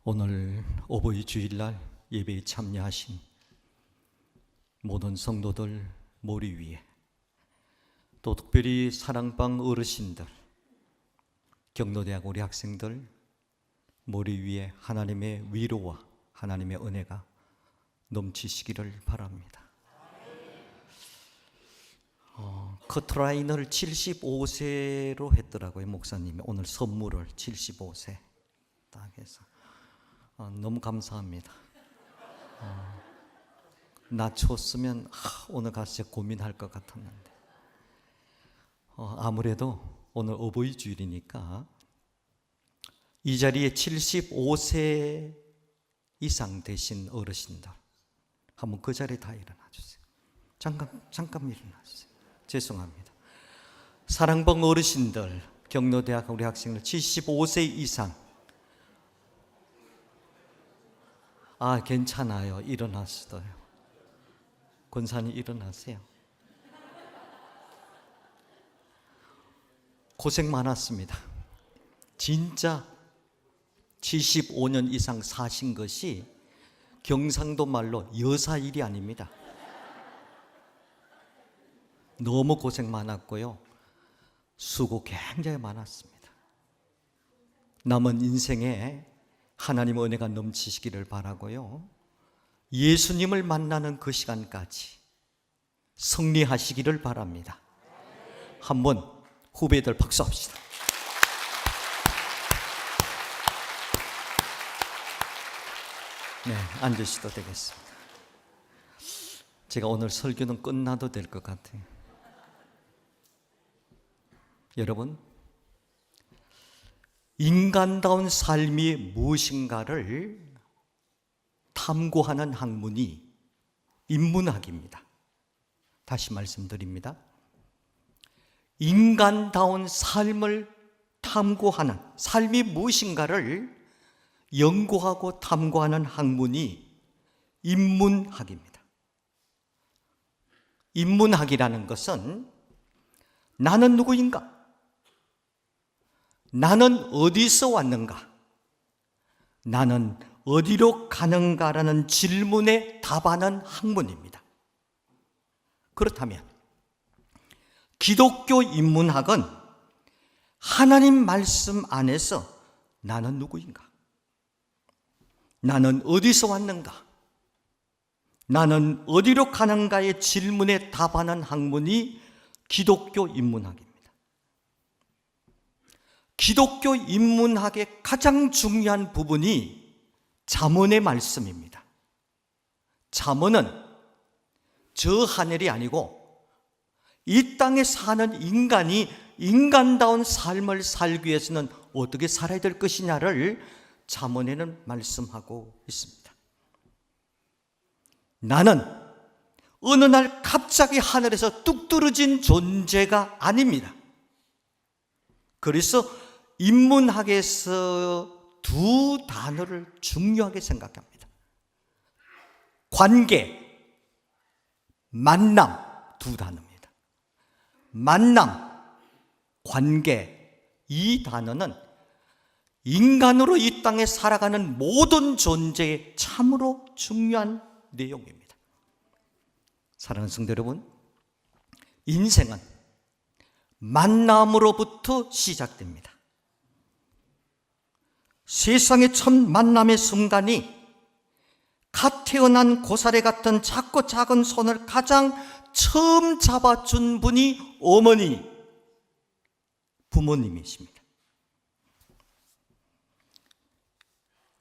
오늘 어버이 주일날 예배에 참여하신 모든 성도들 머리 위에, 또 특별히 사랑방 어르신들, 경로대학 우리 학생들 머리 위에 하나님의 위로와 하나님의 은혜가 넘치시기를 바랍니다. 커트라인을 75세로 했더라고요. 목사님이 오늘 선물을 75세 딱 해서 너무 감사합니다. 낮췄으면 오늘 가서 고민할 것 같았는데 아무래도 오늘 어버이 주일이니까 이 자리에 75세 이상 되신 어르신들 한번 그 자리에 다 일어나 주세요. 잠깐 일어나 주세요. 죄송합니다. 사랑방 어르신들, 경로대학 우리 학생들 75세 이상, 괜찮아요. 일어났어요. 권사님 일어나세요. 고생 많았습니다. 진짜 75년 이상 사신 것이 경상도 말로 여사일이 아닙니다. 너무 고생 많았고요. 수고 굉장히 많았습니다. 남은 인생에 하나님의 은혜가 넘치시기를 바라고요. 예수님을 만나는 그 시간까지 승리하시기를 바랍니다. 한번 후배들 박수합시다. 네, 앉으셔도 되겠습니다. 제가 오늘 설교는 끝나도 될 것 같아요. 여러분, 인간다운 삶이 무엇인가를 탐구하는 학문이 인문학입니다. 다시 말씀드립니다. 인간다운 삶을 탐구하는, 삶이 무엇인가를 연구하고 탐구하는 학문이 인문학입니다. 인문학이라는 것은 나는 누구인가? 나는 어디서 왔는가? 나는 어디로 가는가라는 질문에 답하는 학문입니다. 그렇다면 기독교 인문학은 하나님 말씀 안에서 나는 누구인가? 나는 어디서 왔는가? 나는 어디로 가는가의 질문에 답하는 학문이 기독교 인문학입니다. 기독교 인문학의 가장 중요한 부분이 잠언의 말씀입니다. 잠언은 저 하늘이 아니고 이 땅에 사는 인간이 인간다운 삶을 살기 위해서는 어떻게 살아야 될 것이냐를 잠언에는 말씀하고 있습니다. 나는 어느 날 갑자기 하늘에서 뚝 떨어진 존재가 아닙니다. 그래서 인문학에서 두 단어를 중요하게 생각합니다. 관계, 만남, 두 단어입니다. 만남, 관계, 이 단어는 인간으로 이 땅에 살아가는 모든 존재의 참으로 중요한 내용입니다. 사랑하는 성도 여러분, 인생은 만남으로부터 시작됩니다. 세상의 첫 만남의 순간이 갓 태어난 고사리 같은 작고 작은 손을 가장 처음 잡아준 분이 어머니, 부모님이십니다.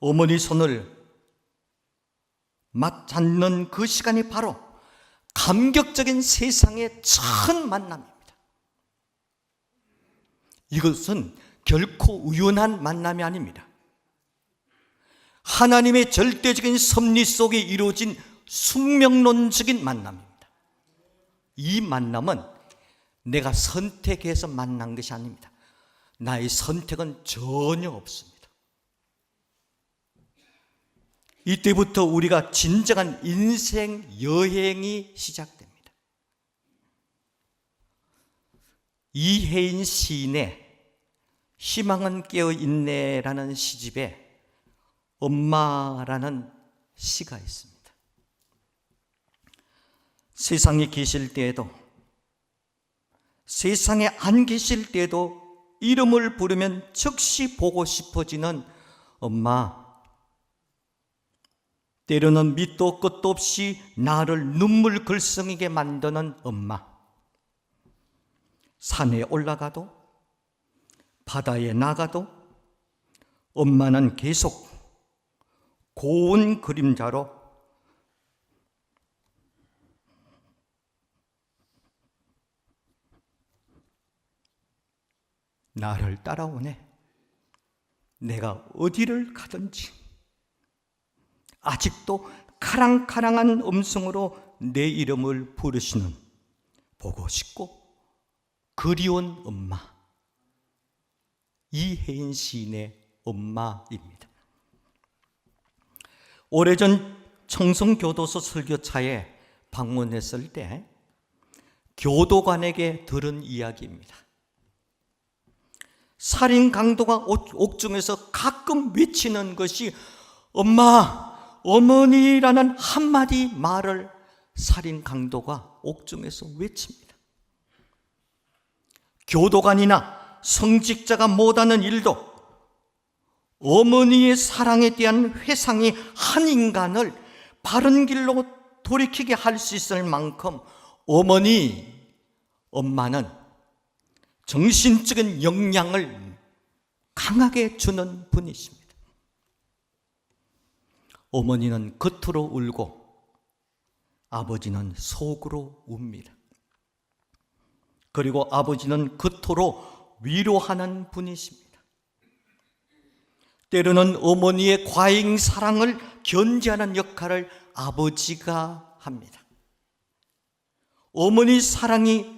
어머니 손을 맞잡는 그 시간이 바로 감격적인 세상의 첫 만남입니다. 이것은 결코 우연한 만남이 아닙니다. 하나님의 절대적인 섭리 속에 이루어진 숙명론적인 만남입니다. 이 만남은 내가 선택해서 만난 것이 아닙니다. 나의 선택은 전혀 없습니다. 이때부터 우리가 진정한 인생 여행이 시작됩니다. 이혜인 시인의 희망은 깨어있네라는 시집에 엄마라는 시가 있습니다. 세상에 계실 때에도, 세상에 안 계실 때에도 이름을 부르면 즉시 보고 싶어지는 엄마. 때로는 밑도 끝도 없이 나를 눈물 글썽이게 만드는 엄마. 산에 올라가도 바다에 나가도 엄마는 계속 고운 그림자로 나를 따라오네. 내가 어디를 가든지 아직도 카랑카랑한 음성으로 내 이름을 부르시는, 보고 싶고 그리운 엄마, 이혜인 시인의 엄마입니다. 오래전 청송교도소 설교차에 방문했을 때 교도관에게 들은 이야기입니다. 살인 강도가 옥중에서 가끔 외치는 것이 엄마, 어머니라는 한마디 말을 살인 강도가 옥중에서 외칩니다. 교도관이나 성직자가 못하는 일도 어머니의 사랑에 대한 회상이 한 인간을 바른 길로 돌이키게 할 수 있을 만큼 엄마는 정신적인 영향을 강하게 주는 분이십니다. 어머니는 겉으로 울고 아버지는 속으로 웁니다. 그리고 아버지는 겉으로 위로하는 분이십니다. 때로는 어머니의 과잉 사랑을 견제하는 역할을 아버지가 합니다. 어머니 사랑이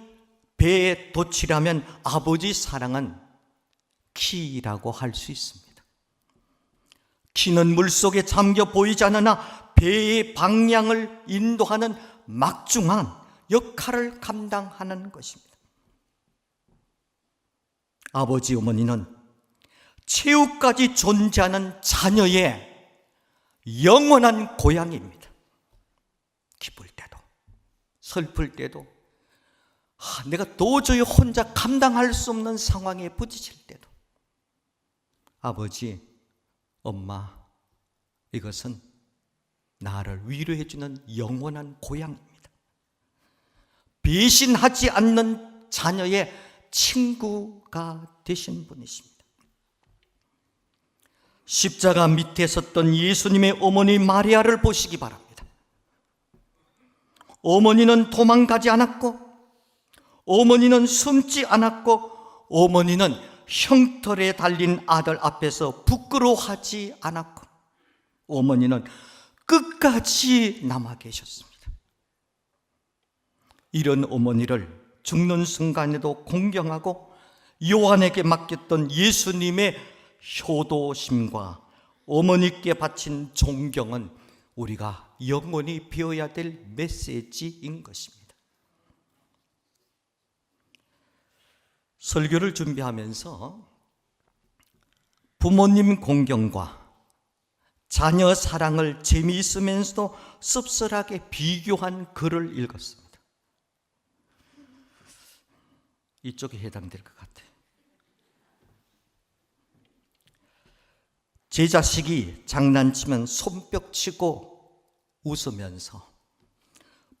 배에 돛이라면 아버지 사랑은 키라고 할 수 있습니다. 키는 물속에 잠겨 보이지 않으나 배의 방향을 인도하는 막중한 역할을 감당하는 것입니다. 아버지, 어머니는 최후까지 존재하는 자녀의 영원한 고향입니다. 기쁠 때도 슬플 때도 내가 도저히 혼자 감당할 수 없는 상황에 부딪힐 때도 아버지, 엄마, 이것은 나를 위로해 주는 영원한 고향입니다. 배신하지 않는 자녀의 친구가 되신 분이십니다. 십자가 밑에 섰던 예수님의 어머니 마리아를 보시기 바랍니다. 어머니는 도망가지 않았고, 어머니는 숨지 않았고, 어머니는 형털에 달린 아들 앞에서 부끄러워하지 않았고, 어머니는 끝까지 남아 계셨습니다. 이런 어머니를 죽는 순간에도 공경하고 요한에게 맡겼던 예수님의 효도심과 어머니께 바친 존경은 우리가 영원히 배워야 될 메시지인 것입니다. 설교를 준비하면서 부모님 공경과 자녀 사랑을 재미있으면서도 씁쓸하게 비교한 글을 읽었습니다. 이쪽에 해당될 것 같아요. 제 자식이 장난치면 손뼉치고 웃으면서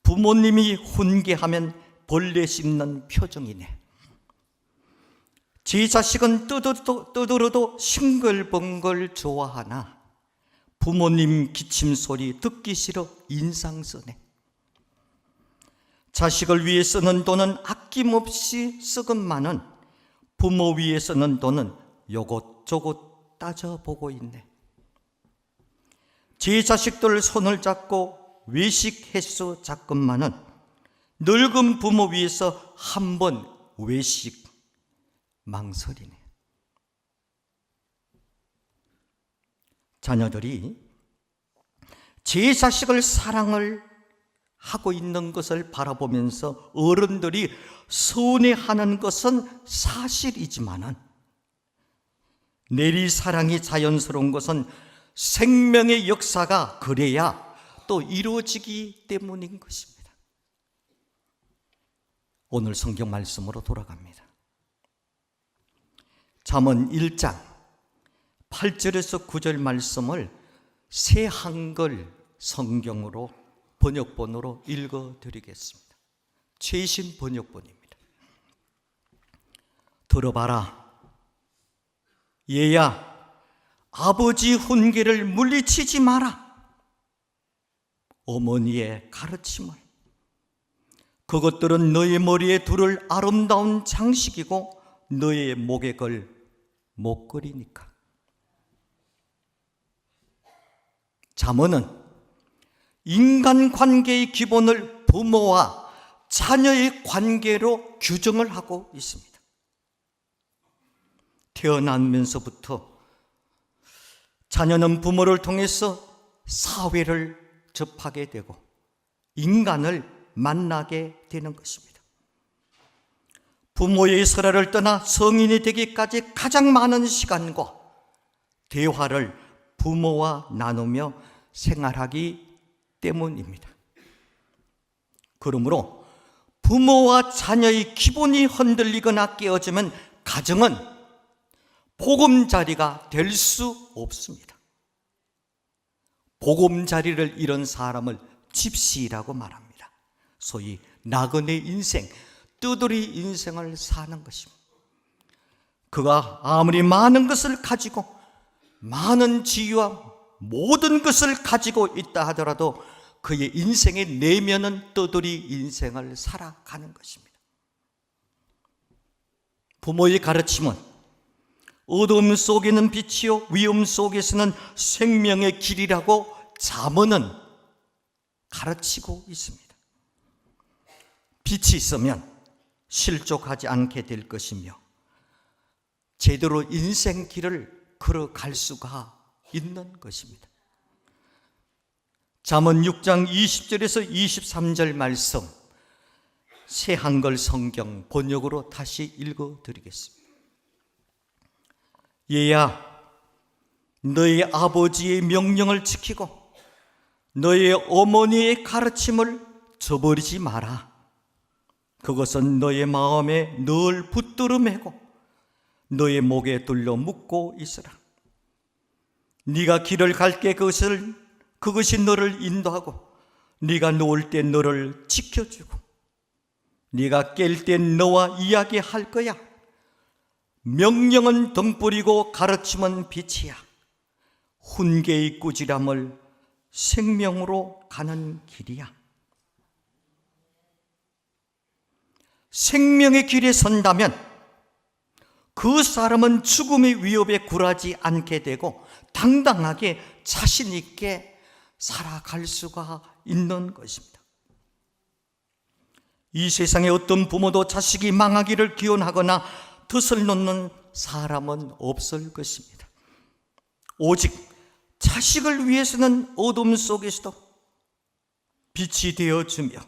부모님이 훈계하면 벌레 씹는 표정이네. 제 자식은 떠들어도 싱글벙글 좋아하나 부모님 기침 소리 듣기 싫어 인상 쓰네. 자식을 위해 쓰는 돈은 아낌없이 쓰건만은 부모 위해 쓰는 돈은 요것저것 따져보고 있네. 제 자식들 손을 잡고 외식 횟수 잡건만은 늙은 부모 위해서 한 번 외식 망설이네. 자녀들이 제 자식을 사랑을 하고 있는 것을 바라보면서 어른들이 서운해하는 것은 사실이지만은 내리 사랑이 자연스러운 것은 생명의 역사가 그래야 또 이루어지기 때문인 것입니다. 오늘 성경 말씀으로 돌아갑니다. 잠언 1장 8절에서 9절 말씀을 새 한글 성경으로 번역본으로 읽어드리겠습니다. 최신 번역본입니다. 들어봐라. 얘야, 아버지 훈계를 물리치지 마라. 어머니의 가르침을. 그것들은 너의 머리에 두를 아름다운 장식이고 너의 목에 걸 목걸이니까. 잠언은 인간관계의 기본을 부모와 자녀의 관계로 규정을 하고 있습니다. 태어나면서부터 자녀는 부모를 통해서 사회를 접하게 되고 인간을 만나게 되는 것입니다. 부모의 설화를 떠나 성인이 되기까지 가장 많은 시간과 대화를 부모와 나누며 생활하기 때문입니다. 그러므로 부모와 자녀의 기본이 흔들리거나 깨어지면 가정은 보금자리가 될 수 없습니다. 보금자리를 잃은 사람을 집시라고 말합니다. 소위 나그네 인생, 뜨돌이 인생을 사는 것입니다. 그가 아무리 많은 것을 가지고 많은 지위와 모든 것을 가지고 있다 하더라도 그의 인생의 내면은 떠돌이 인생을 살아가는 것입니다. 부모의 가르침은 어둠 속에는 빛이요 위험 속에서는 생명의 길이라고 잠언은 가르치고 있습니다. 빛이 있으면 실족하지 않게 될 것이며 제대로 인생 길을 걸어갈 수가 있는 것입니다. 잠언 6장 20절에서 23절 말씀 새 한글 성경 번역으로 다시 읽어드리겠습니다. 얘야, 너희 아버지의 명령을 지키고 너희 어머니의 가르침을 저버리지 마라. 그것은 너의 마음에 늘 붙들어 매고 너의 목에 둘러 묶고 있으라. 네가 길을 갈 때 그것이 너를 인도하고 네가 누울 때 너를 지켜주고 네가 깰 때 너와 이야기할 거야. 명령은 등불이고 가르침은 빛이야. 훈계의 꾸지람을 생명으로 가는 길이야. 생명의 길에 선다면 그 사람은 죽음의 위협에 굴하지 않게 되고 당당하게 자신 있게 살아갈 수가 있는 것입니다. 이 세상에 어떤 부모도 자식이 망하기를 기원하거나 뜻을 놓는 사람은 없을 것입니다. 오직 자식을 위해서는 어둠 속에서도 빛이 되어주며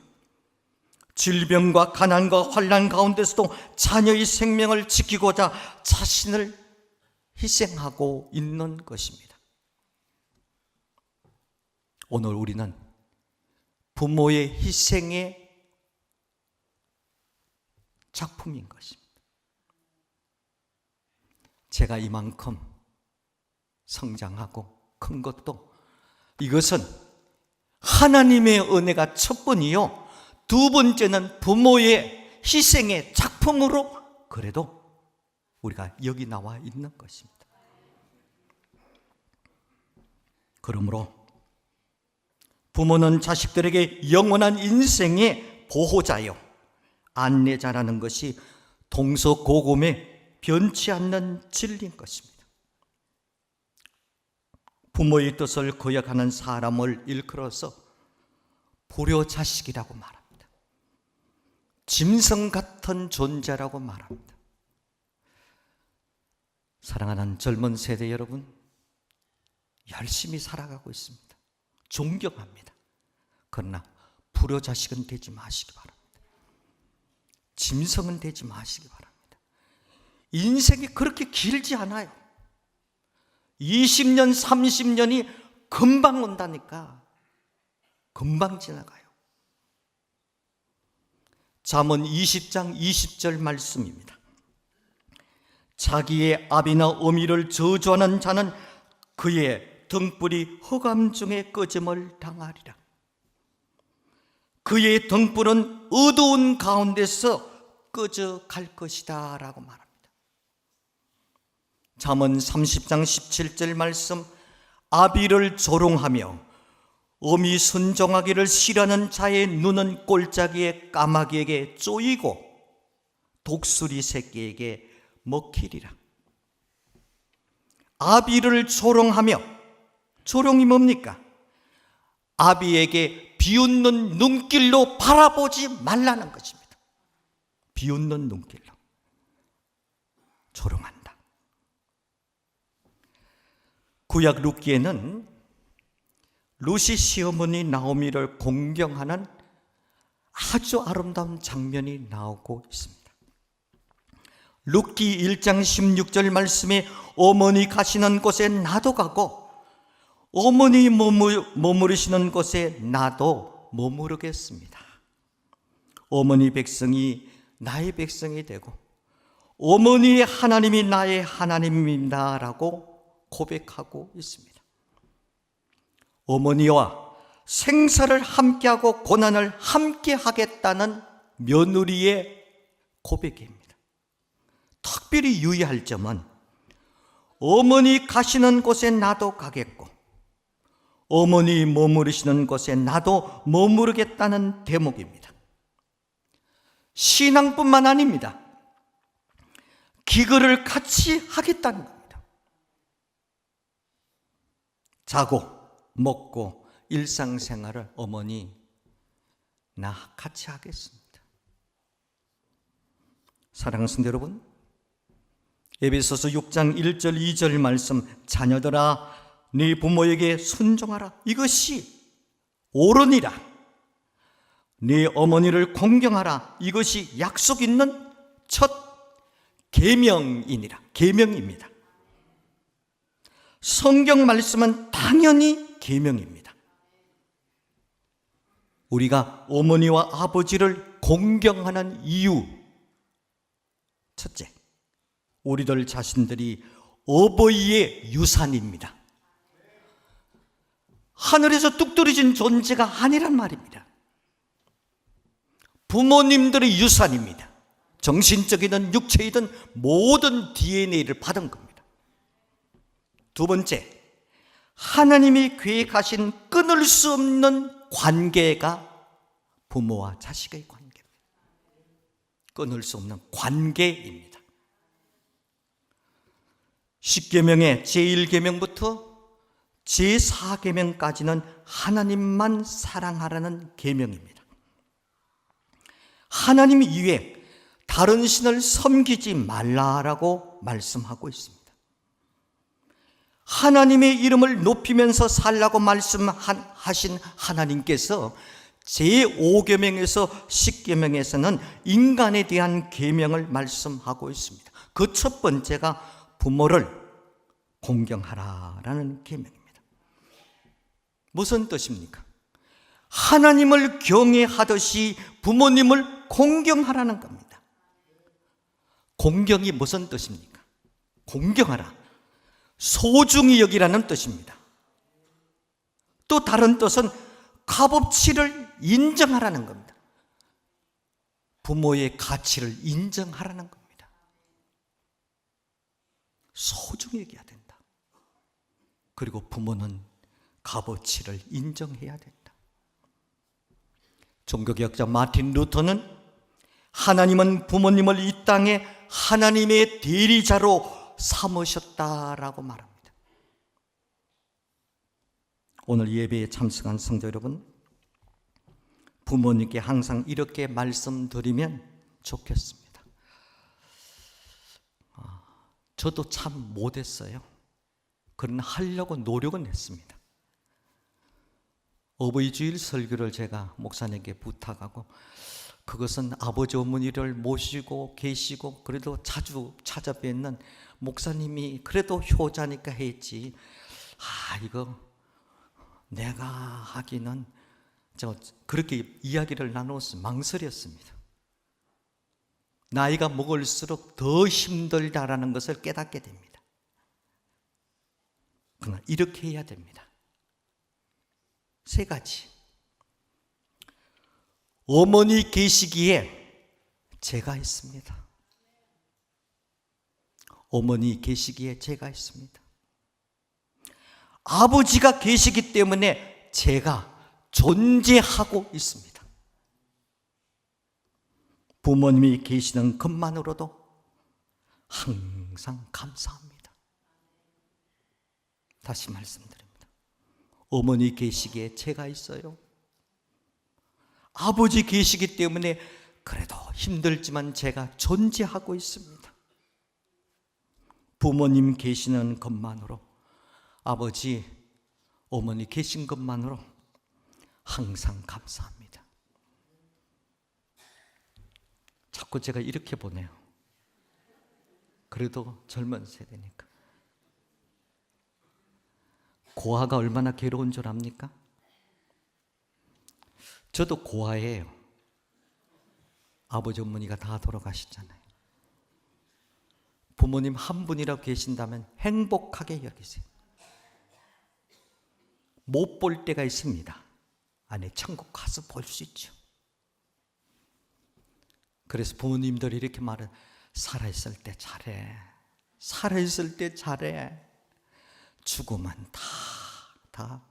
질병과 가난과 환난 가운데서도 자녀의 생명을 지키고자 자신을 희생하고 있는 것입니다. 오늘 우리는 부모의 희생의 작품인 것입니다. 제가 이만큼 성장하고 큰 것도 이것은 하나님의 은혜가 첫 번이요, 두 번째는 부모의 희생의 작품으로 그래도 우리가 여기 나와 있는 것입니다. 그러므로 부모는 자식들에게 영원한 인생의 보호자요 안내자라는 것이 동서고금의 변치 않는 진리인 것입니다. 부모의 뜻을 거역하는 사람을 일컬어서 불효자식이라고 말합니다. 짐승 같은 존재라고 말합니다. 사랑하는 젊은 세대 여러분, 열심히 살아가고 있습니다. 존경합니다. 그러나 불효자식은 되지 마시기 바랍니다. 짐승은 되지 마시기 바랍니다. 인생이 그렇게 길지 않아요. 20년, 30년이 금방 온다니까. 금방 지나가요. 잠언 20장 20절 말씀입니다. 자기의 아비나 어미를 저주하는 자는 그의 등불이 흑암 중에 꺼짐을 당하리라. 그의 등불은 어두운 가운데서 꺼져 갈 것이다 라고 말합니다. 잠언 30장 17절 말씀, 아비를 조롱하며 어미 순종하기를 싫어하는 자의 눈은 골짜기의 까마귀에게 쪼이고 독수리 새끼에게 먹히리라. 아비를 조롱하며, 조롱이 뭡니까? 아비에게 비웃는 눈길로 바라보지 말라는 것입니다. 비웃는 눈길로 조롱한다. 구약 룻기에는 룻이 시어머니 나오미를 공경하는 아주 아름다운 장면이 나오고 있습니다. 룻기 1장 16절 말씀에 어머니 가시는 곳에 나도 가고 어머니 머무르시는 곳에 나도 머무르겠습니다. 어머니 백성이 나의 백성이 되고 어머니의 하나님이 나의 하나님입니다 라고 고백하고 있습니다. 어머니와 생사를 함께하고 고난을 함께 하겠다는 며느리의 고백입니다. 특별히 유의할 점은 어머니 가시는 곳에 나도 가겠고 어머니 머무르시는 곳에 나도 머무르겠다는 대목입니다. 신앙뿐만 아닙니다. 기거를 같이 하겠다는 겁니다. 자고 먹고 일상생활을 어머니 나 같이 하겠습니다. 사랑하는 성도 여러분, 에베소서 6장 1절 2절 말씀, 자녀들아 네 부모에게 순종하라. 이것이 옳으니라. 네 어머니를 공경하라. 이것이 약속 있는 첫 계명이니라. 계명입니다. 성경 말씀은 당연히 계명입니다. 우리가 어머니와 아버지를 공경하는 이유, 첫째, 우리들 자신들이 어버이의 유산입니다. 하늘에서 뚝 떨어진 존재가 아니란 말입니다. 부모님들의 유산입니다. 정신적이든 육체이든 모든 DNA를 받은 겁니다. 두 번째, 하나님이 계획하신 끊을 수 없는 관계가 부모와 자식의 관계입니다. 끊을 수 없는 관계입니다. 10계명의 제1계명부터 제4계명까지는 하나님만 사랑하라는 계명입니다. 하나님 이외에 다른 신을 섬기지 말라라고 말씀하고 있습니다. 하나님의 이름을 높이면서 살라고 말씀하신 하나님께서 제5계명에서 10계명에서는 인간에 대한 계명을 말씀하고 있습니다. 그 첫 번째가 부모를 공경하라라는 계명입니다. 무슨 뜻입니까? 하나님을 경외하듯이 부모님을 공경하라는 겁니다. 공경이 무슨 뜻입니까? 공경하라, 소중히 여기라는 뜻입니다. 또 다른 뜻은 값어치를 인정하라는 겁니다. 부모의 가치를 인정하라는 겁니다. 소중히 여겨야 된다. 그리고 부모는 값어치를 인정해야 된다. 종교개혁자 마틴 루터는 하나님은 부모님을 이 땅에 하나님의 대리자로 삼으셨다라고 말합니다. 오늘 예배에 참석한 성도 여러분, 부모님께 항상 이렇게 말씀드리면 좋겠습니다. 저도 참 못했어요. 그러나 하려고 노력은 했습니다. 어버이 주일 설교를 제가 목사님께 부탁하고 그것은 아버지 어머니를 모시고 계시고 그래도 자주 찾아뵙는 목사님이 그래도 효자니까 했지, 이거 내가 하기는, 그렇게 이야기를 나누어서 망설였습니다. 나이가 먹을수록 더 힘들다라는 것을 깨닫게 됩니다. 그러나 이렇게 해야 됩니다. 3가지. 어머니 계시기에 제가 있습니다. 어머니 계시기에 제가 있습니다. 아버지가 계시기 때문에 제가 존재하고 있습니다. 부모님이 계시는 것만으로도 항상 감사합니다. 다시 말씀드립니다. 어머니 계시기에 제가 있어요. 아버지 계시기 때문에 그래도 힘들지만 제가 존재하고 있습니다. 부모님 계시는 것만으로, 아버지, 어머니 계신 것만으로 항상 감사합니다. 자꾸 제가 이렇게 보네요. 그래도 젊은 세대니까. 고아가 얼마나 괴로운 줄 압니까? 저도 고아예요. 아버지 어머니가 다 돌아가셨잖아요. 부모님 한 분이라도 계신다면 행복하게 여기세요. 못 볼 때가 있습니다. 안에 천국 가서 볼 수 있죠. 그래서 부모님들이 이렇게 말은, 살아있을 때 잘해. 살아있을 때 잘해. 죽으면 다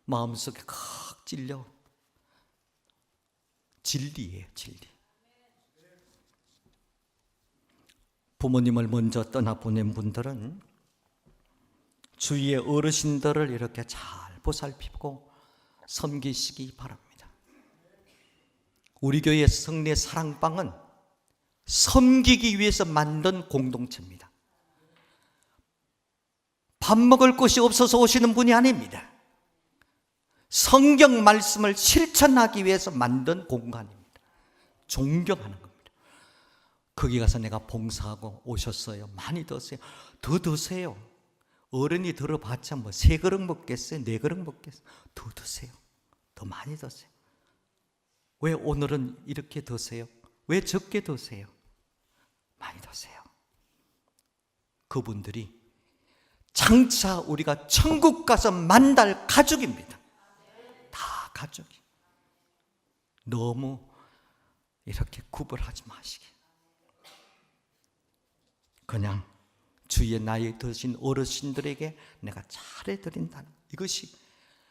마음속에 칵 찔려. 진리예요, 진리. 부모님을 먼저 떠나보낸 분들은 주위의 어르신들을 이렇게 잘 보살피고 섬기시기 바랍니다. 우리 교회 성례 사랑방은 섬기기 위해서 만든 공동체입니다. 밥 먹을 곳이 없어서 오시는 분이 아닙니다. 성경 말씀을 실천하기 위해서 만든 공간입니다. 존경하는 겁니다. 거기 가서 내가 봉사하고 오셨어요. 많이 드세요. 더 드세요. 어른이 들어봤자 뭐 3그릇 먹겠어요? 4그릇 먹겠어요? 더 드세요. 더 많이 드세요. 왜 오늘은 이렇게 드세요? 왜 적게 드세요? 많이 드세요. 그분들이 장차 우리가 천국 가서 만날 가족입니다. 다 가족이. 너무 이렇게 구별하지 마시게. 그냥 주위에 나이 드신 어르신들에게 내가 잘해드린다는, 이것이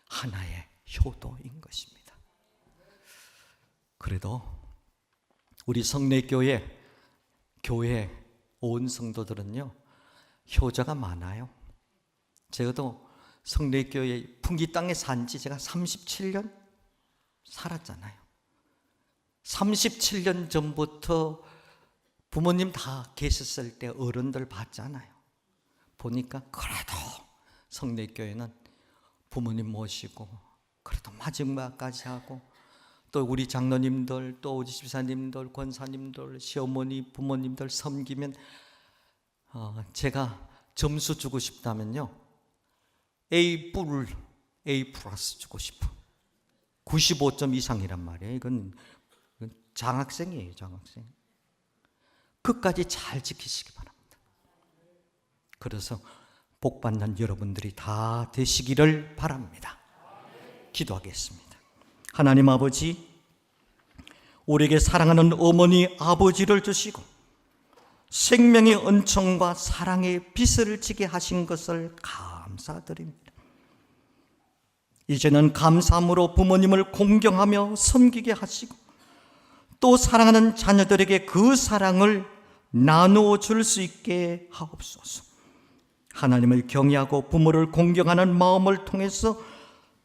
하나의 효도인 것입니다. 그래도 우리 성례교회, 교회 온 성도들은요, 효자가 많아요. 제가도 성례교회 풍기 땅에 산지 제가 37년 살았잖아요. 37년 전부터 부모님 다 계셨을 때 어른들 봤잖아요. 보니까 그래도 성례교회는 부모님 모시고 그래도 마지막까지 하고, 또 우리 장로님들, 또 우리 집사님들, 권사님들, 시어머니, 부모님들 섬기면, 제가 점수 주고 싶다면요, A 플러스 주고 싶어. 95점 이상이란 말이에요. 이건 장학생이에요, 장학생. 끝까지 잘 지키시기 바랍니다. 그래서 복 받는 여러분들이 다 되시기를 바랍니다. 기도하겠습니다. 하나님 아버지, 우리에게 사랑하는 어머니 아버지를 주시고 생명의 은총과 사랑의 빛을 지게 하신 것을 감사드립니다. 이제는 감사함으로 부모님을 공경하며 섬기게 하시고, 또 사랑하는 자녀들에게 그 사랑을 나누어 줄 수 있게 하옵소서. 하나님을 경외하고 부모를 공경하는 마음을 통해서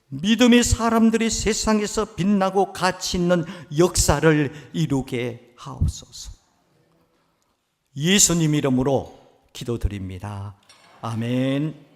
믿음의 사람들이 세상에서 빛나고 가치 있는 역사를 이루게 하옵소서. 예수님 이름으로 기도드립니다. 아멘.